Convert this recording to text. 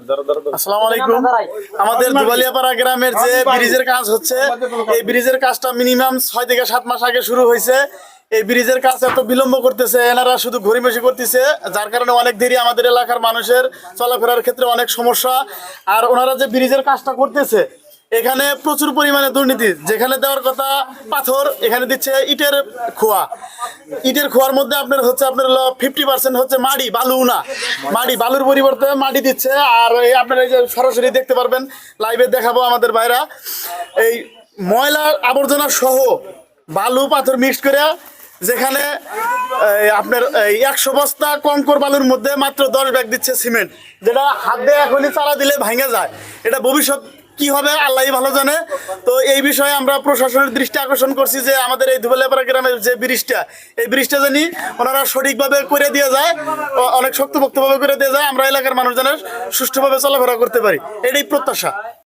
আসসালামু আলাইকুম। আমাদের দুবালিয়াপাড়া গ্রামের যে ব্রিজের কাজ হচ্ছে, এই ব্রিজের কাজটা মিনিমাম 6 থেকে 7 মাস আগে শুরু হয়েছে। এই ব্রিজের কাজ এত বিলম্ব করতেছে, এনারা শুধু ঘড়িমেশি করতেছে, যার কারণে অনেক দেরি আমাদের এলাকার মানুষের চলাফেরার ক্ষেত্রে অনেক সমস্যা। আর ওনারা যে ব্রিজের কাজটা করতেছে, এখানে প্রচুর পরিমাণে দুর্নীতি। যেখানে দেওয়ার কথা পাথর, এখানে দিচ্ছে ইটের খোয়া। ইটের খোয়ার মধ্যে আপনার হচ্ছে আপনার 50% হচ্ছে মাটি, বালু না, মাটি, বালুর পরিবর্তে মাটি দিচ্ছে। আর এই আপনার এই যে সরাসরি দেখতে পারবেন, লাইভে দেখাবো আমাদের ভাইরা, এই ময়লা আবর্জনা সহ বালু পাথর মিক্স করে, যেখানে আপনার 100 বস্তা কঙ্কর বালুর মধ্যে মাত্র 10 ব্যাগ দিচ্ছে সিমেন্ট, যেটা হাত দিয়ে এখনই চালা দিলে ভেঙে যায়। এটা ভবিষ্যৎ কি হবে আল্লাহই ভালো জানে। তো এই বিষয়ে আমরা প্রশাসনের দৃষ্টি আকর্ষণ করছি যে আমাদের এই দুবালিয়াপাড়া গ্রামের যে ব্রিজটা, এই ব্রিজটা জানি ওনারা সঠিকভাবে করে দিয়ে যায়, অনেক শক্তপোক্তভাবে করে দিয়ে যায়, আমরা এলাকার মানুষ যেন সুষ্ঠুভাবে চলাফেরা করতে পারি, এটাই প্রত্যাশা।